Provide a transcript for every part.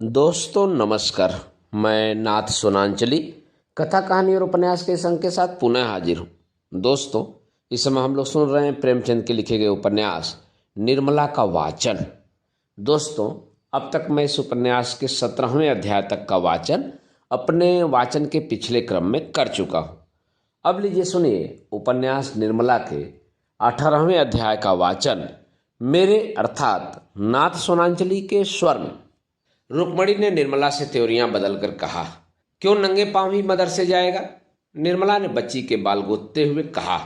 दोस्तों नमस्कार। मैं नाथ सोनांचली कथा कहानी और उपन्यास के संग के साथ पुनः हाजिर हूँ। दोस्तों, इस समय हम लोग सुन रहे हैं प्रेमचंद के लिखे गए उपन्यास निर्मला का वाचन। दोस्तों, अब तक मैं इस उपन्यास के 17वें अध्याय तक का वाचन अपने वाचन के पिछले क्रम में कर चुका हूँ। अब लीजिए सुनिए उपन्यास निर्मला के 18वें अध्याय का वाचन मेरे अर्थात नाथ सोनांचली के स्वर में। रुक्मणी ने निर्मला से त्योरियां बदलकर कहा, क्यों नंगे पांव ही मदरसे जाएगा? निर्मला ने बच्ची के बाल गोदते हुए कहा,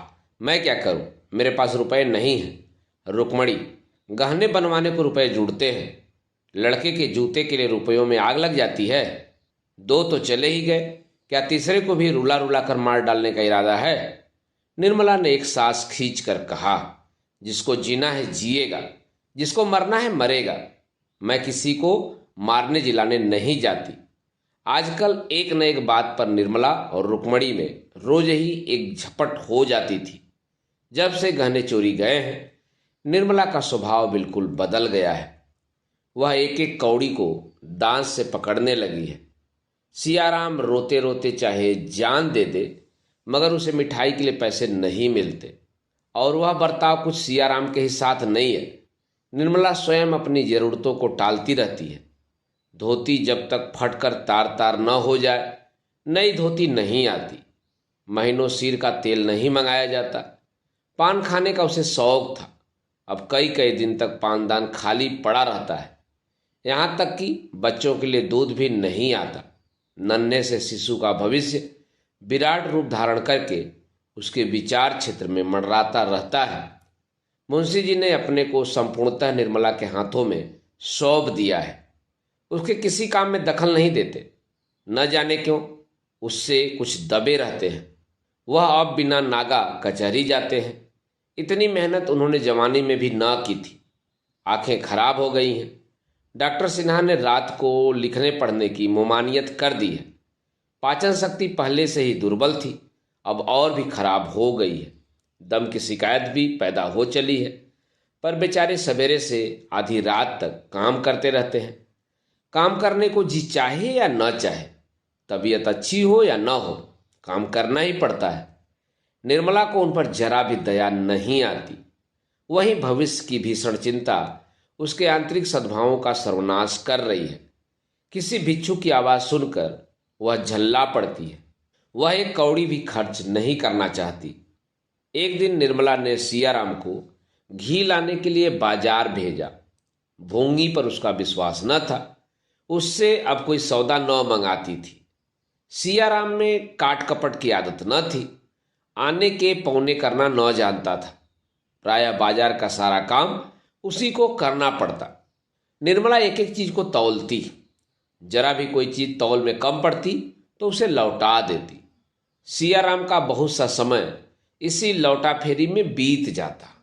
मैं क्या करूं, मेरे पास रुपए नहीं हैं। रुक्मणी, गहने बनवाने को रुपए जुड़ते हैं, लड़के के जूते के लिए रुपयों में आग लग जाती है। 2 तो चले ही गए, क्या तीसरे को भी रुला रुला कर मार डालने का इरादा है? निर्मला ने एक सांस खींच कर कहा, जिसको जीना है जिएगा, जिसको मरना है मरेगा। मैं किसी को मारने जिलाने नहीं जाती। आजकल एक न एक बात पर निर्मला और रुक्मणी में रोज ही एक झपट हो जाती थी। जब से गहने चोरी गए हैं, निर्मला का स्वभाव बिल्कुल बदल गया है। वह एक एक कौड़ी को दांत से पकड़ने लगी है। सियाराम रोते रोते चाहे जान दे दे, मगर उसे मिठाई के लिए पैसे नहीं मिलते, और वह बर्ताव कुछ सियाराम के ही साथ नहीं है। निर्मला स्वयं अपनी जरूरतों को टालती रहती है। धोती जब तक फटकर तार तार न हो जाए, नई धोती नहीं आती। महीनों सिर का तेल नहीं मंगाया जाता। पान खाने का उसे शौक था। अब कई कई दिन तक पानदान खाली पड़ा रहता है। यहाँ तक कि बच्चों के लिए दूध भी नहीं आता। नन्हे से शिशु का भविष्य विराट रूप धारण करके उसके विचार क्षेत्र में मंडराता रहता है। मुंशी जी ने अपने को संपूर्णतः निर्मला के हाथों में सौंप दिया है। उसके किसी काम में दखल नहीं देते। न जाने क्यों उससे कुछ दबे रहते हैं। वह अब बिना नागा कचहरी जाते हैं। इतनी मेहनत उन्होंने जवानी में भी न की थी। आंखें खराब हो गई हैं। डॉक्टर सिन्हा ने रात को लिखने पढ़ने की मुमानियत कर दी है। पाचन शक्ति पहले से ही दुर्बल थी, अब और भी खराब हो गई है। दम की शिकायत भी पैदा हो चली है। पर बेचारे सवेरे से आधी रात तक काम करते रहते हैं। काम करने को जी चाहे या न चाहे, तबीयत अच्छी हो या न हो, काम करना ही पड़ता है। निर्मला को उन पर जरा भी दया नहीं आती। वही भविष्य की भीषण चिंता उसके आंतरिक सद्भावों का सर्वनाश कर रही है। किसी भिक्षु की आवाज़ सुनकर वह झल्ला पड़ती है। वह एक कौड़ी भी खर्च नहीं करना चाहती। एक दिन निर्मला ने सियाराम को घी लाने के लिए बाजार भेजा। भोंगी पर उसका विश्वास न था। उससे अब कोई सौदा न मंगाती थी। सियाराम में काट कपट की आदत न थी। आने के पौने करना न जानता था। प्रायः बाजार का सारा काम उसी को करना पड़ता। निर्मला एक एक चीज को तौलती। जरा भी कोई चीज तौल में कम पड़ती तो उसे लौटा देती। सियाराम का बहुत सा समय इसी लौटा फेरी में बीत जाता।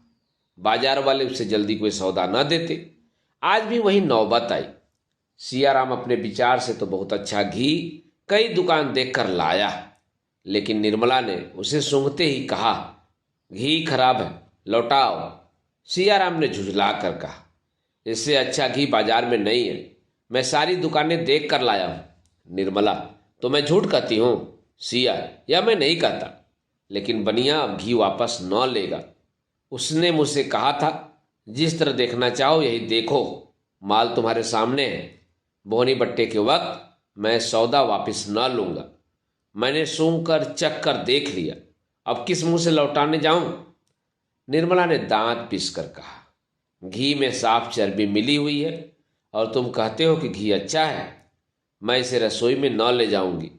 बाजार वाले उसे जल्दी कोई सौदा न देते। आज भी वही नौबत आई। सियाराम अपने विचार से तो बहुत अच्छा घी कई दुकान देखकर लाया, लेकिन निर्मला ने उसे सूंघते ही कहा, घी खराब है, लौटाओ। सियाराम ने झुंझला कर कहा, इससे अच्छा घी बाजार में नहीं है, मैं सारी दुकानें देख कर लाया हूं। निर्मला, तो मैं झूठ कहती हूं? सिया, या मैं नहीं कहता, लेकिन बनिया अब घी वापस न लेगा। उसने मुझसे कहा था, जिस तरह देखना चाहो यही देखो, माल तुम्हारे सामने है। बोहनी बट्टे के वक्त मैं सौदा वापस न लूंगा। मैंने सूंघ कर चख कर देख लिया, अब किस मुंह से लौटाने जाऊं? निर्मला ने दांत पीस कर कहा, घी में साफ चर्बी मिली हुई है और तुम कहते हो कि घी अच्छा है। मैं इसे रसोई में न ले जाऊंगी।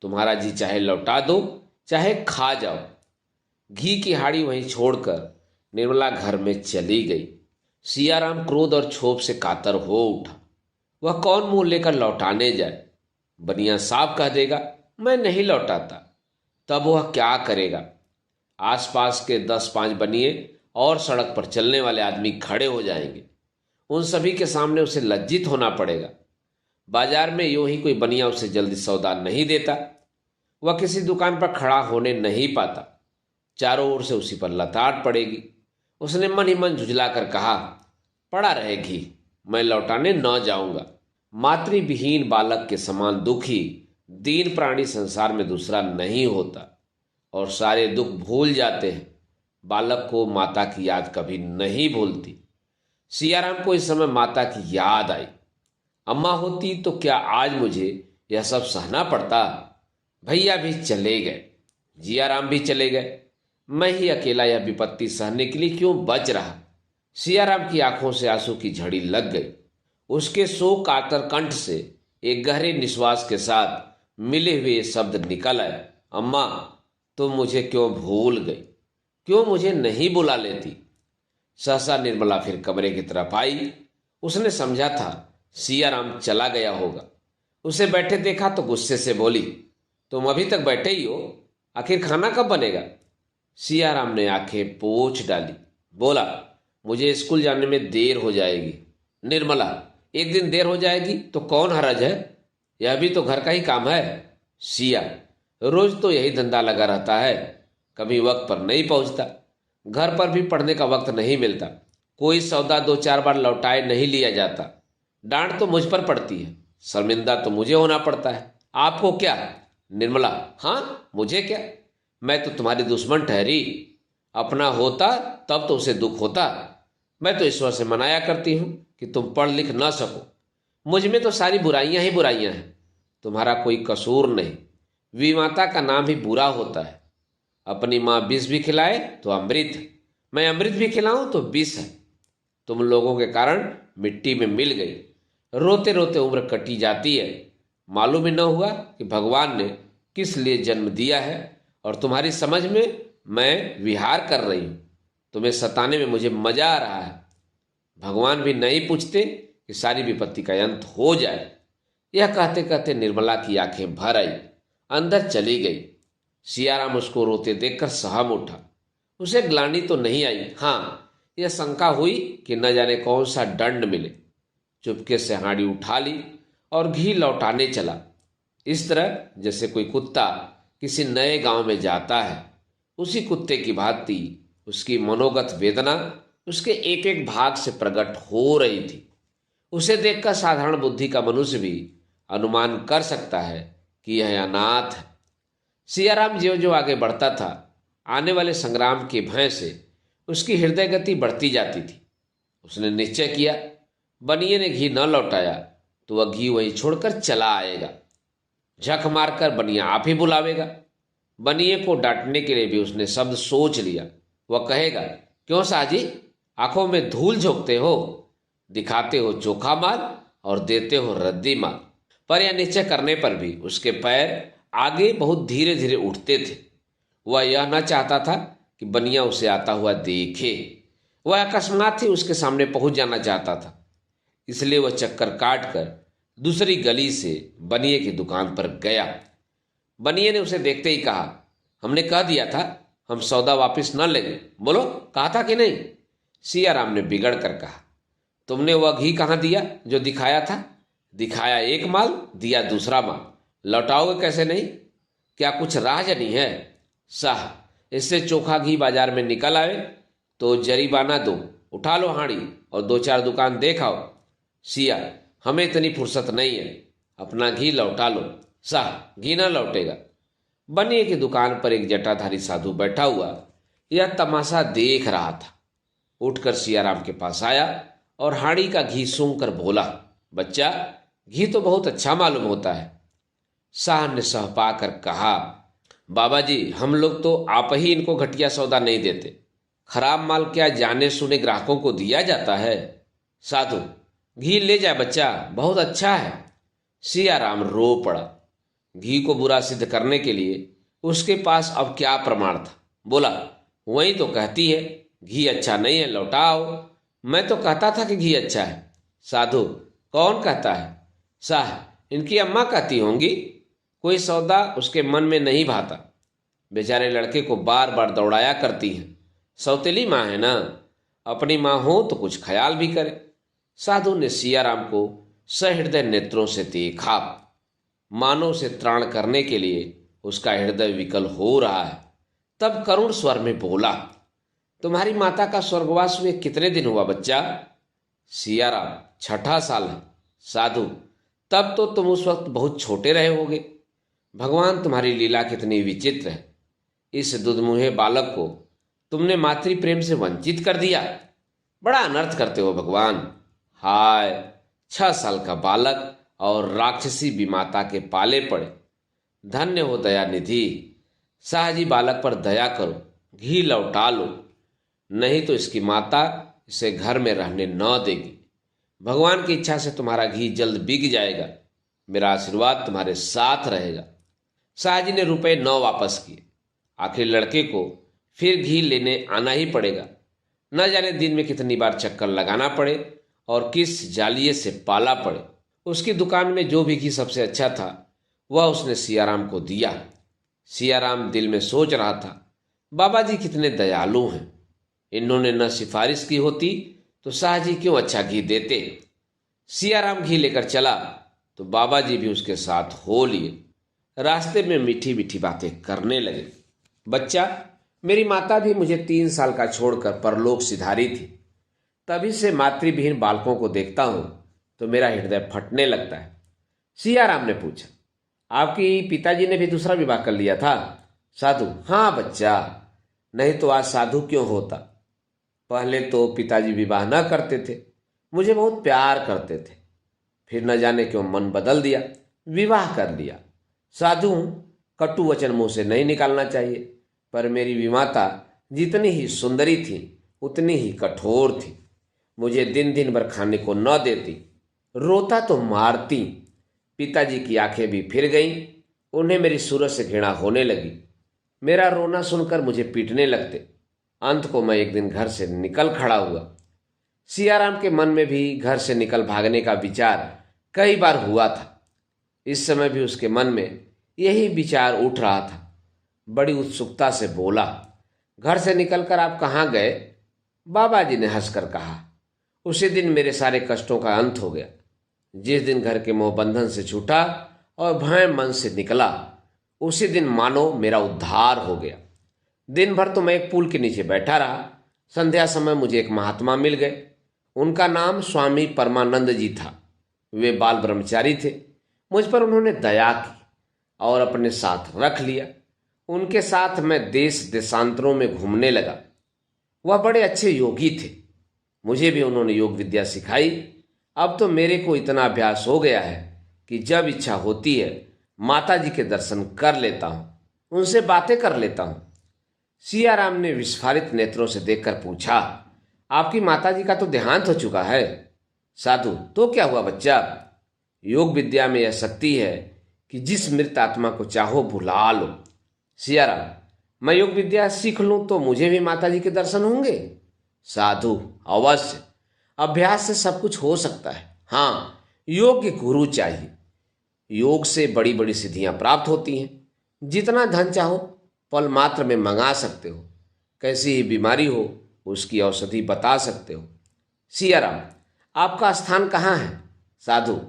तुम्हारा जी चाहे लौटा दो, चाहे खा जाओ। घी की हाड़ी वहीं छोड़कर निर्मला घर में चली गई। सियाराम क्रोध और क्षोभ से कातर हो उठा। वह कौन मुंह लेकर लौटाने जाए? बनिया साफ कह देगा, मैं नहीं लौटाता। तब वह क्या करेगा? आसपास के 10-5 बनिए और सड़क पर चलने वाले आदमी खड़े हो जाएंगे। उन सभी के सामने उसे लज्जित होना पड़ेगा। बाजार में यूं ही कोई बनिया उसे जल्दी सौदा नहीं देता। वह किसी दुकान पर खड़ा होने नहीं पाता। चारों ओर से उसी पर लताड़ पड़ेगी। उसने मन ही मन झुझला कर कहा, पड़ा रहे घी, मैं लौटाने न जाऊंगा। मातृविहीन बालक के समान दुखी दीन प्राणी संसार में दूसरा नहीं होता, और सारे दुख भूल जाते हैं। बालक को माता की याद कभी नहीं भूलती। सियाराम को इस समय माता की याद आई। अम्मा होती तो क्या आज मुझे यह सब सहना पड़ता। भैया भी चले गए, जियाराम भी चले गए, मैं ही अकेला यह विपत्ति सहने के लिए क्यों बच रहा। सियाराम की आंखों से आंसू की झड़ी लग गई। उसके शोक कातर कंठ से एक गहरे निश्वास के साथ मिले हुए शब्द निकल आए, अम्मा तुम मुझे क्यों भूल गई, क्यों मुझे नहीं बुला लेती। सहसा निर्मला फिर कमरे की तरफ आई। उसने समझा था सियाराम चला गया होगा। उसे बैठे देखा तो गुस्से से बोली, तुम अभी तक बैठे ही हो, आखिर खाना कब बनेगा। सियाराम ने आंखें पोंछ डाली, बोला, मुझे स्कूल जाने में देर हो जाएगी। निर्मला, एक दिन देर हो जाएगी तो कौन हरज है, यह भी तो घर का ही काम है। सिया, रोज तो यही धंधा लगा रहता है, कभी वक्त पर नहीं पहुंचता, घर पर भी पढ़ने का वक्त नहीं मिलता, कोई सौदा 2-4 बार लौटाए नहीं लिया जाता, डांट तो मुझ पर पड़ती है, शर्मिंदा तो मुझे होना पड़ता है, आपको क्या। निर्मला, हाँ मुझे क्या, मैं तो तुम्हारी दुश्मन ठहरी, अपना होता तब तो उसे दुख होता। मैं तो ईश्वर से मनाया करती हूँ कि तुम पढ़ लिख ना सको, मुझ में तो सारी बुराइयां ही बुराइयां हैं, तुम्हारा कोई कसूर नहीं। विमाता का नाम ही बुरा होता है। अपनी माँ विष भी खिलाए तो अमृत, मैं अमृत भी खिलाऊं तो विष है। तुम लोगों के कारण मिट्टी में मिल गई, रोते रोते उम्र कटी जाती है। मालूम ही न हुआ कि भगवान ने किस लिए जन्म दिया है, और तुम्हारी समझ में मैं विहार कर रही हूँ। तुम्हें सताने में मुझे मजा आ रहा है। भगवान भी नहीं पूछते कि सारी विपत्ति का अंत हो जाए। यह कहते कहते निर्मला की आंखें भर आई, अंदर चली गई। सियाराम उसको रोते देखकर सहम उठा। उसे ग्लानि तो नहीं आई, हाँ यह शंका हुई कि न जाने कौन सा दंड मिले। चुपके से हांडी उठा ली और घी लौटाने चला, इस तरह जैसे कोई कुत्ता किसी नए गांव में जाता है। उसी कुत्ते की भांति उसकी मनोगत वेदना उसके एक एक भाग से प्रकट हो रही थी। उसे देखकर साधारण बुद्धि का मनुष्य भी अनुमान कर सकता है कि यह अनाथ है। सियाराम ज्यों ज्यों आगे बढ़ता था, आने वाले संग्राम के भय से उसकी हृदय गति बढ़ती जाती थी। उसने निश्चय किया, बनिए ने घी न लौटाया तो वह घी वहीं छोड़कर चला आएगा। झक मारकर बनिया आप ही बुलावेगा। बनिए को डांटने के लिए भी उसने शब्द सोच लिया। वह कहेगा, क्यों साजी, आंखों में धूल झोंकते हो, दिखाते हो चोखा माल और देते हो रद्दी माल। पर यह निश्चय करने पर भी उसके पैर आगे बहुत धीरे धीरे उठते थे। वह यह न चाहता था कि बनिया उसे आता हुआ देखे। वह अकस्मात ही उसके सामने पहुंच जाना चाहता था। इसलिए वह चक्कर काट कर दूसरी गली से बनिए की दुकान पर गया। बनिए ने उसे देखते ही कहा, हमने कह दिया था हम सौदा वापस न लेंगे, बोलो कहा था कि नहीं। सियाराम ने बिगड़ कर कहा, तुमने वह घी कहाँ दिया जो दिखाया था। दिखाया एक माल, दिया दूसरा माल, लौटाओगे कैसे नहीं, क्या कुछ राहजनी है। साह, इससे चोखा घी बाजार में निकल आए तो जरीबाना दो, उठा लो हांडी और 2-4 दुकान देखाओ। सिया, हमें इतनी फुर्सत नहीं है, अपना घी लौटा लो। साह, घी न लौटेगा। बनिए की दुकान पर एक जटाधारी साधु बैठा हुआ यह तमाशा देख रहा था। उठकर सियाराम के पास आया और हांडी का घी सूंघ कर बोला, बच्चा घी तो बहुत अच्छा मालूम होता है। साहब ने सहपा कर कहा, बाबा जी हम लोग तो आप ही इनको घटिया सौदा नहीं देते, खराब माल क्या जाने सुने ग्राहकों को दिया जाता है। साधु, घी ले जाए बच्चा, बहुत अच्छा है। सियाराम रो पड़ा। घी को बुरा सिद्ध करने के लिए उसके पास अब क्या प्रमाण था। बोला, वही तो कहती है घी अच्छा नहीं है, लौटाओ। मैं तो कहता था कि घी अच्छा है। साधु, कौन कहता है। साह, इनकी अम्मा कहती होंगी। कोई सौदा उसके मन में नहीं भाता, बेचारे लड़के को बार बार दौड़ाया करती हैं। सौतेली माँ है ना, अपनी माँ हो तो कुछ ख्याल भी करे। साधु ने सियाराम को सहृदय नेत्रों से देखा। मानव से त्राण करने के लिए उसका हृदय विकल हो रहा है। तब करुण स्वर में बोला, तुम्हारी माता का स्वर्गवास हुए कितने दिन हुआ बच्चा। सियाराम, 6ठा साल है। साधु, तब तो तुम उस वक्त बहुत छोटे रहे होगे। भगवान तुम्हारी लीला कितनी विचित्र है। इस दुधमुहे बालक को तुमने मातृ प्रेम से वंचित कर दिया। बड़ा अनर्थ करते हो भगवान। हाय, 6 साल का बालक और राक्षसी विमाता के पाले पड़े। धन्य हो दया निधि। साहजी बालक पर दया करो, घी लौटा लो, नहीं तो इसकी माता इसे घर में रहने न देगी। भगवान की इच्छा से तुम्हारा घी जल्द बिक जाएगा। मेरा आशीर्वाद तुम्हारे साथ रहेगा। शाहजी ने रुपए 9 वापस किए। आखिर लड़के को फिर घी लेने आना ही पड़ेगा। न जाने दिन में कितनी बार चक्कर लगाना पड़े और किस जालिये से पाला पड़े। उसकी दुकान में जो भी घी सबसे अच्छा था वह उसने सियाराम को दिया। सियाराम दिल में सोच रहा था, बाबा जी कितने दयालु हैं। इन्होंने न सिफारिश की होती तो शाहजी क्यों अच्छा घी देते। सियाराम घी लेकर चला तो बाबा जी भी उसके साथ हो लिए। रास्ते में मीठी मीठी बातें करने लगे। बच्चा, मेरी माता भी मुझे 3 साल का छोड़कर परलोक सिधारी थी। तभी से मातृविहीन बालकों को देखता हूं तो मेरा हृदय फटने लगता है। सियाराम ने पूछा, आपकी पिताजी ने भी दूसरा विवाह कर लिया था? साधु, हाँ बच्चा, नहीं तो आज साधु क्यों होता। पहले तो पिताजी विवाह न करते थे, मुझे बहुत प्यार करते थे। फिर न जाने क्यों मन बदल दिया, विवाह कर लिया। साधु हूं, कटु वचन मुंह से नहीं निकालना चाहिए, पर मेरी विमाता जितनी ही सुंदरी थी उतनी ही कठोर थी। मुझे दिन दिन भर खाने को न देती, रोता तो मारती। पिताजी की आंखें भी फिर गईं, उन्हें मेरी सूरत से घृणा होने लगी। मेरा रोना सुनकर मुझे पीटने लगते। अंत को मैं एक दिन घर से निकल खड़ा हुआ। सियाराम के मन में भी घर से निकल भागने का विचार कई बार हुआ था। इस समय भी उसके मन में यही विचार उठ रहा था। बड़ी उत्सुकता से बोला, घर से निकलकर आप कहाँ गए? बाबा जी ने हंसकर कहा, उसी दिन मेरे सारे कष्टों का अंत हो गया। जिस दिन घर के मोह बंधन से छूटा और भय मन से निकला, उसी दिन मानो मेरा उद्धार हो गया। दिन भर तो मैं एक पुल के नीचे बैठा रहा। संध्या समय मुझे एक महात्मा मिल गए। उनका नाम स्वामी परमानंद जी था। वे बाल ब्रह्मचारी थे। मुझ पर उन्होंने दया की और अपने साथ रख लिया। उनके साथ मैं देश देशांतरों में घूमने लगा। वह बड़े अच्छे योगी थे। मुझे भी उन्होंने योग विद्या सिखाई। अब तो मेरे को इतना अभ्यास हो गया है कि जब इच्छा होती है माता जी के दर्शन कर लेता हूँ, उनसे बातें कर लेता हूँ। सियाराम ने विस्फारित नेत्रों से देखकर पूछा, आपकी माता जी का तो देहांत हो चुका है। साधु, तो क्या हुआ बच्चा? योग विद्या में यह शक्ति है कि जिस मृत आत्मा को चाहो भुला लो। सियाराम, मैं योग विद्या सीख लूं तो मुझे भी माता जी के दर्शन होंगे? साधु, अवश्य। अभ्यास से सब कुछ हो सकता है। हाँ, योग्य गुरु चाहिए। योग से बड़ी बड़ी सिद्धियां प्राप्त होती हैं। जितना धन चाहो पल मात्र में मंगा सकते हो। कैसी ही बीमारी हो उसकी औषधि बता सकते हो। सियाराम, आपका स्थान कहाँ है? साधु,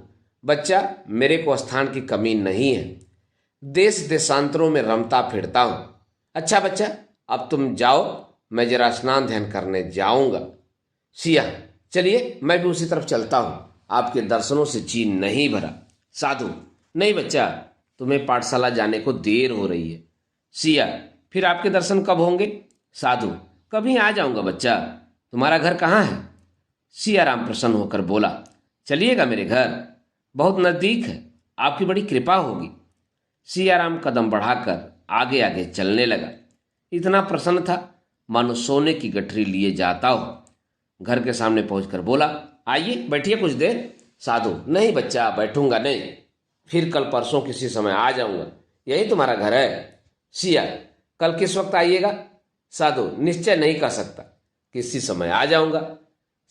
बच्चा, मेरे को स्थान की कमी नहीं है। देश देशांतरों में रमता फिरता हूं। अच्छा बच्चा, अब तुम जाओ, मैं जरा स्नान ध्यान करने जाऊंगा। सिया, चलिए मैं भी उसी तरफ चलता हूं। आपके दर्शनों से जी नहीं भरा। साधु, नहीं बच्चा, तुम्हें पाठशाला जाने को देर हो रही है। सिया, फिर आपके दर्शन कब होंगे? साधु, कभी आ जाऊंगा बच्चा। तुम्हारा घर कहाँ है? सियाराम प्रसन्न होकर बोला, चलिएगा मेरे घर, बहुत नजदीक है, आपकी बड़ी कृपा होगी। सियाराम कदम बढ़ाकर आगे आगे चलने लगा। इतना प्रसन्न था मानो सोने की गठरी लिए जाता हो। घर के सामने पहुंचकर बोला, आइए बैठिए कुछ देर। साधु, नहीं बच्चा, बैठूंगा नहीं, फिर कल परसों किसी समय आ जाऊंगा। यही तुम्हारा घर है? सिया, कल किस वक्त आइएगा? साधु, निश्चय नहीं कर सकता, किसी समय आ जाऊंगा।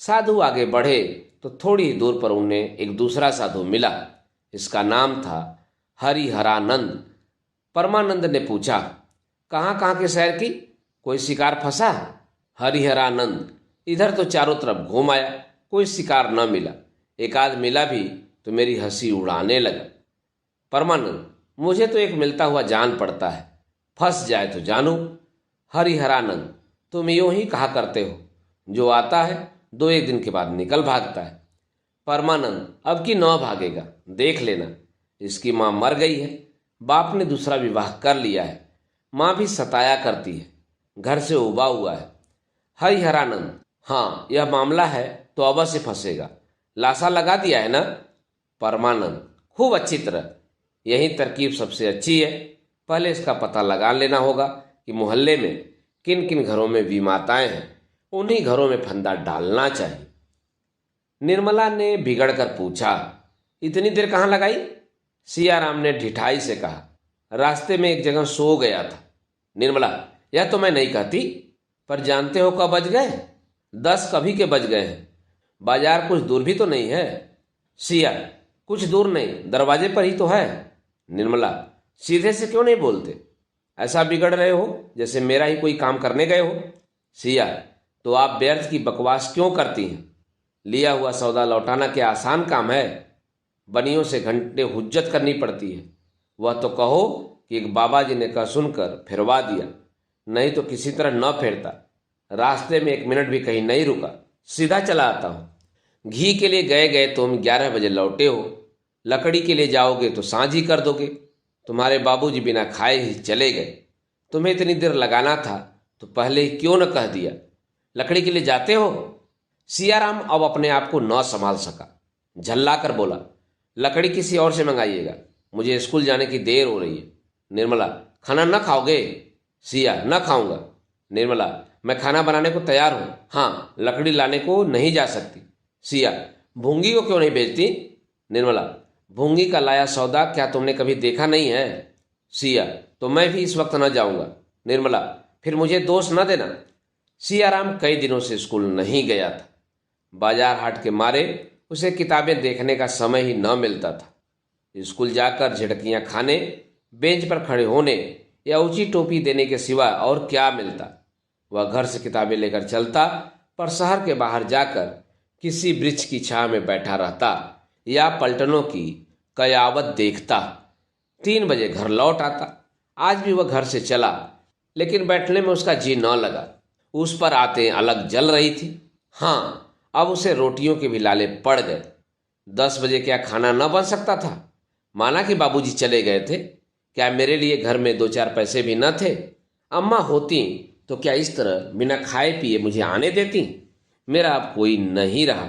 साधु आगे बढ़े तो थोड़ी ही दूर पर उन्हें एक दूसरा साधु मिला। इसका नाम था हरिहरानंद। परमानंद ने पूछा, कहाँ कहाँ के शहर की? कोई शिकार फंसा? हरिहरानंद, इधर तो चारों तरफ घूम आया, कोई शिकार न मिला। एक आध मिला भी तो मेरी हंसी उड़ाने लगा। परमानंद, मुझे तो एक मिलता हुआ जान पड़ता है, फंस जाए तो जानू। हरिहरानंद, तुम यूं ही कहा करते हो, जो आता है 2-1 दिन के बाद निकल भागता है। परमानंद अब की 9 भागेगा, देख लेना। इसकी माँ मर गई है, बाप ने दूसरा विवाह कर लिया है, माँ भी सताया करती है, घर से उबा हुआ है। हरिहरानंद, हाँ यह मामला है तो अवश्य फंसेगा। लासा लगा दिया है ना? परमानंद, खूब अच्छी तरह। यही तरकीब सबसे अच्छी है। पहले इसका पता लगा लेना होगा कि मोहल्ले में किन किन घरों में विमाताएं हैं, उन्हीं घरों में फंदा डालना चाहिए। निर्मला ने बिगड़ कर पूछा, इतनी देर कहाँ लगाई? सियाराम ने ढिठाई से कहा, रास्ते में एक जगह सो गया था। निर्मला, यह तो मैं नहीं कहती, पर जानते हो कब बज गए? 10 कभी के बज गए हैं। बाजार कुछ दूर भी तो नहीं है। सिया, कुछ दूर नहीं, दरवाजे पर ही तो है। निर्मला, सीधे से क्यों नहीं बोलते? ऐसा बिगड़ रहे हो जैसे मेरा ही कोई काम करने गए हो। सिया, तो आप व्यर्थ की बकवास क्यों करती हैं? लिया हुआ सौदा लौटाना क्या आसान काम है? बनियों से घंटे हुज्जत करनी पड़ती है। वह तो कहो कि एक बाबा जी ने कहा सुनकर फिरवा दिया, नहीं तो किसी तरह न फेरता। रास्ते में 1 मिनट भी कहीं नहीं रुका, सीधा चला आता हूँ। घी के लिए गए गए तुम 11 बजे लौटे हो, लकड़ी के लिए जाओगे तो सांझ ही कर दोगे। तुम्हारे बाबूजी बिना खाए ही चले गए। तुम्हें इतनी देर लगाना था तो पहले ही क्यों न कह दिया? लकड़ी के लिए जाते हो? सियाराम अब अपने आप को न संभाल सका, झल्ला कर बोला, लकड़ी किसी और से मंगाइएगा, मुझे स्कूल जाने की देर हो रही है। निर्मला, खाना न खाओगे? सिया, न खाऊंगा। निर्मला, मैं खाना बनाने को तैयार हूँ, हाँ लकड़ी लाने को नहीं जा सकती। सिया, भूंगी को क्यों नहीं भेजती? निर्मला, भूंगी का लाया सौदा क्या तुमने कभी देखा नहीं है? सिया, तो मैं भी इस वक्त न जाऊंगा। निर्मला, फिर मुझे दोष न देना। सियाराम कई दिनों से स्कूल नहीं गया था। बाजार हाट के मारे उसे किताबें देखने का समय ही न मिलता था। स्कूल जाकर झिड़कियां खाने, बेंच पर खड़े होने या ऊंची टोपी देने के सिवा और क्या मिलता? वह घर से किताबें लेकर चलता, पर शहर के बाहर जाकर किसी वृक्ष की छांव में बैठा रहता या पलटनों की कयावत देखता। 3 बजे घर लौट आता। आज भी वह घर से चला, लेकिन बैठने में उसका जी न लगा। उस पर आते अलग जल रही थी। हाँ, अब उसे रोटियों के भी लाले पड़ गए। 10 बजे क्या खाना न बन सकता था? माना कि बाबूजी चले गए थे, क्या मेरे लिए घर में 2-4 पैसे भी न थे? अम्मा होती तो क्या इस तरह बिना खाए पिए मुझे आने देती? मेरा अब कोई नहीं रहा।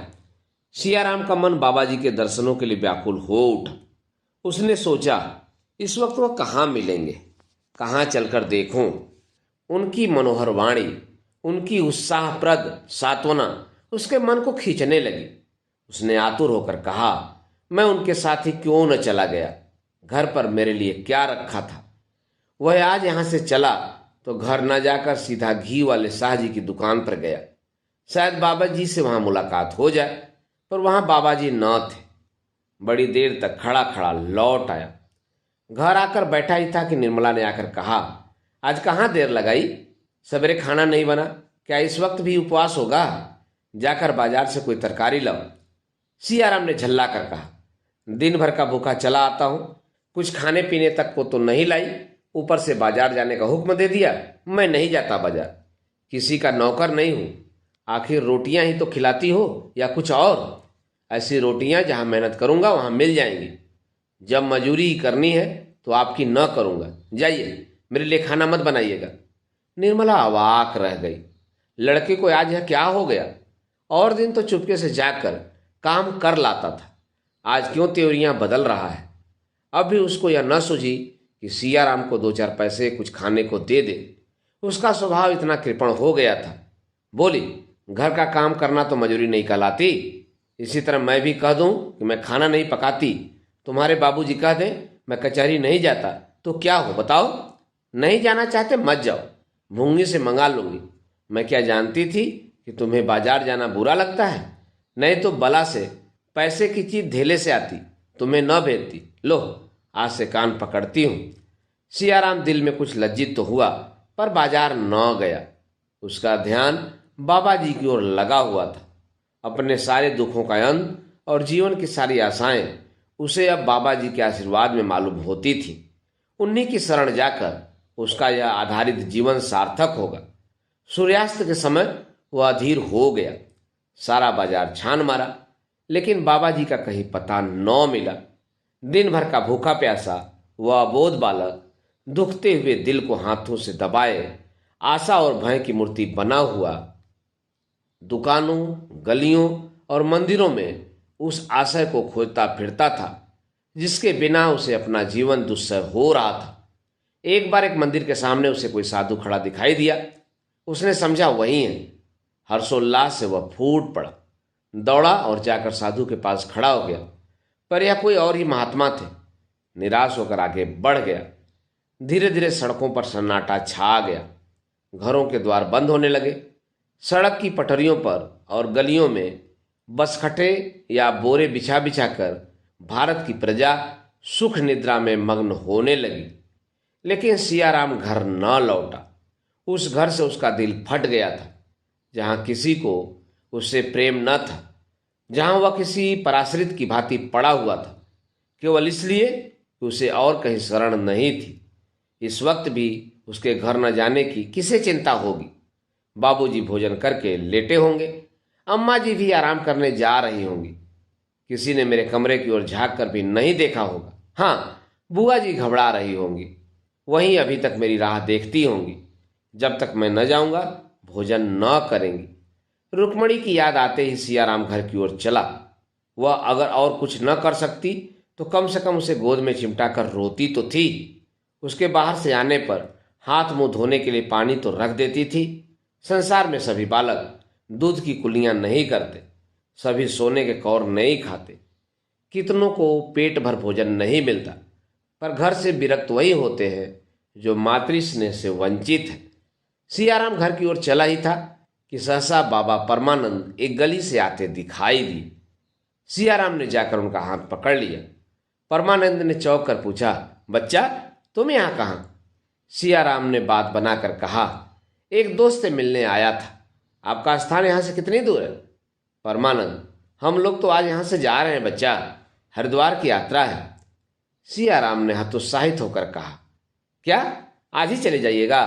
सियाराम का मन बाबाजी के दर्शनों के लिए व्याकुल हो उठा। उसने सोचा, इस वक्त वह कहाँ मिलेंगे, कहाँ चलकर देखूं? उनकी मनोहर वाणी, उनकी उत्साहप्रद सांत्वना उसके मन को खींचने लगी। उसने आतुर होकर कहा, मैं उनके साथ ही क्यों न चला गया? घर पर मेरे लिए क्या रखा था? वह आज यहाँ से चला तो घर न जाकर सीधा घी वाले शाह जी की दुकान पर गया। शायद बाबा जी से वहां मुलाकात हो जाए, पर वहां बाबा जी न थे। बड़ी देर तक खड़ा खड़ा लौट आया। घर आकर बैठा ही था कि निर्मला ने आकर कहा, आज कहाँ देर लगाई? सवेरे खाना नहीं बना, क्या इस वक्त भी उपवास होगा? जाकर बाजार से कोई तरकारी लाओ। सियाराम ने झल्ला कर कहा, दिन भर का भूखा चला आता हूं, कुछ खाने पीने तक को तो नहीं लाई, ऊपर से बाजार जाने का हुक्म दे दिया। मैं नहीं जाता बाजार, किसी का नौकर नहीं हूं। आखिर रोटियां ही तो खिलाती हो या कुछ और? ऐसी रोटियां जहां मेहनत करूंगा वहां मिल जाएंगी। जब मजूरी करनी है तो आपकी न करूंगा। जाइए, मेरे लिए खाना मत बनाइएगा। निर्मला अवाक रह गई। लड़के को आज यह क्या हो गया? और दिन तो चुपके से जाकर काम कर लाता था, आज क्यों त्योरियां बदल रहा है? अब भी उसको यह न सूझी कि सियाराम को 2-4 पैसे कुछ खाने को दे दे। उसका स्वभाव इतना कृपण हो गया था। बोली, घर का काम करना तो मजूरी नहीं कहलाती। इसी तरह मैं भी कह दूं कि मैं खाना नहीं पकाती, तुम्हारे बाबूजी कह दें मैं कचहरी नहीं जाता, तो क्या हो बताओ? नहीं जाना चाहते मत जाओ, भूंगी से मंगा लूंगी। मैं क्या जानती थी कि तुम्हें बाजार जाना बुरा लगता है? नहीं तो बला से पैसे की चीज धेले से आती, तुम्हें न भेजती। लो, आज से कान पकड़ती हूं। सियाराम दिल में कुछ लज्जित तो हुआ, पर बाजार न गया। उसका ध्यान बाबा जी की ओर लगा हुआ था। अपने सारे दुखों का अंत और जीवन की सारी आशाएं उसे अब बाबा जी के आशीर्वाद में मालूम होती थी। उन्हीं की शरण जाकर उसका यह आधारित जीवन सार्थक होगा। सूर्यास्त के समय वह अधीर हो गया। सारा बाजार छान मारा, लेकिन बाबा जी का कहीं पता न मिला। दिन भर का भूखा प्यासा वह अबोध बालक दुखते हुए दिल को हाथों से दबाए आशा और भय की मूर्ति बना हुआ दुकानों, गलियों और मंदिरों में उस आशय को खोजता फिरता था जिसके बिना उसे अपना जीवन दुस्सह हो रहा था। एक बार एक मंदिर के सामने उसे कोई साधु खड़ा दिखाई दिया। उसने समझा वही है। हर्षोल्लास से वह फूट पड़ा, दौड़ा और जाकर साधु के पास खड़ा हो गया, पर यह कोई और ही महात्मा थे। निराश होकर आगे बढ़ गया। धीरे धीरे सड़कों पर सन्नाटा छा गया। घरों के द्वार बंद होने लगे। सड़क की पटरियों पर और गलियों में बसखटे या बोरे बिछा बिछा कर भारत की प्रजा सुख निद्रा में मग्न होने लगी। लेकिन सियाराम घर न लौटा। उस घर से उसका दिल फट गया था, जहाँ किसी को उससे प्रेम न था, जहाँ वह किसी पराश्रित की भांति पड़ा हुआ था, केवल इसलिए कि उसे और कहीं शरण नहीं थी। इस वक्त भी उसके घर न जाने की किसे चिंता होगी। बाबूजी भोजन करके लेटे होंगे, अम्मा जी भी आराम करने जा रही होंगी। किसी ने मेरे कमरे की ओर झांक कर भी नहीं देखा होगा। हाँ, बुआ जी घबरा रही होंगी, वहीं अभी तक मेरी राह देखती होंगी। जब तक मैं न जाऊंगा भोजन न करेंगी। रुक्मणी की याद आते ही सियाराम घर की ओर चला। वह अगर और कुछ न कर सकती तो कम से कम उसे गोद में चिमटा कर रोती तो थी। उसके बाहर से आने पर हाथ मुंह धोने के लिए पानी तो रख देती थी। संसार में सभी बालक दूध की कुल्लियां नहीं करते, सभी सोने के कौर नहीं खाते, कितनों को पेट भर भोजन नहीं मिलता, पर घर से विरक्त वही होते हैं जो मातृ स्नेह से वंचित है। सियाराम घर की ओर चला ही था कि सहसा बाबा परमानंद एक गली से आते दिखाई दिए। सियाराम ने जाकर उनका हाथ पकड़ लिया। परमानंद ने चौंक कर पूछा, बच्चा तुम यहाँ कहाँ? सियाराम ने बात बनाकर कहा, एक दोस्त से मिलने आया था। आपका स्थान यहाँ से कितनी दूर है? परमानंद, हम लोग तो आज यहाँ से जा रहे हैं बच्चा, हरिद्वार की यात्रा है। सियाराम ने हतोत्साहित होकर कहा, क्या आज ही चले जाइएगा?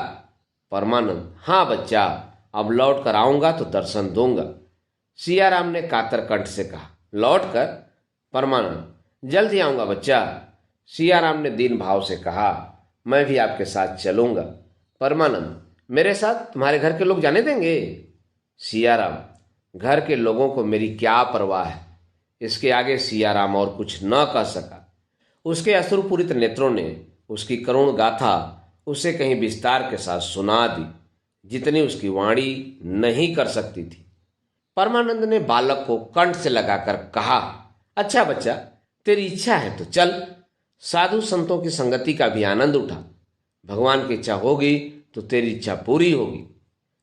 परमानंद, हाँ बच्चा, अब लौट कर आऊंगा तो दर्शन दूंगा। सियाराम ने कातर कंठ से कहा, लौट कर? परमानंद, जल्द ही आऊंगा बच्चा। सियाराम ने दीन भाव से कहा, मैं भी आपके साथ चलूंगा। परमानंद, मेरे साथ तुम्हारे घर के लोग जाने देंगे? सियाराम, घर के लोगों को मेरी क्या परवाह है। इसके आगे सियाराम और कुछ न कह सका। उसके अश्रुपूरित नेत्रों ने उसकी करुण गाथा उसे कहीं विस्तार के साथ सुना दी, जितनी उसकी वाणी नहीं कर सकती थी। परमानंद ने बालक को कंठ से लगाकर कहा, अच्छा बच्चा, तेरी इच्छा है तो चल। साधु संतों की संगति का भी आनंद उठा। भगवान की इच्छा होगी तो तेरी इच्छा पूरी होगी।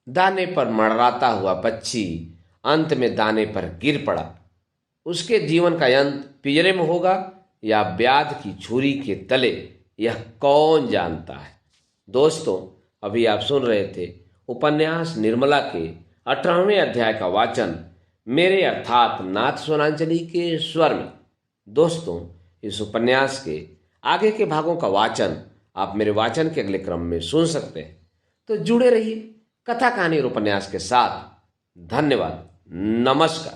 दाने पर मड़राता हुआ पक्षी अंत में दाने पर गिर पड़ा। उसके जीवन का अंत पिंजरे में होगा या व्याध की छुरी के तले, यह कौन जानता है। दोस्तों, अभी आप सुन रहे थे उपन्यास निर्मला के 18वें अध्याय का वाचन मेरे अर्थात नाथ सोनांचली के स्वर में। दोस्तों, इस उपन्यास के आगे के भागों का वाचन आप मेरे वाचन के अगले क्रम में सुन सकते हैं, तो जुड़े रहिए कथा कहानी और उपन्यास के साथ। धन्यवाद। नमस्कार।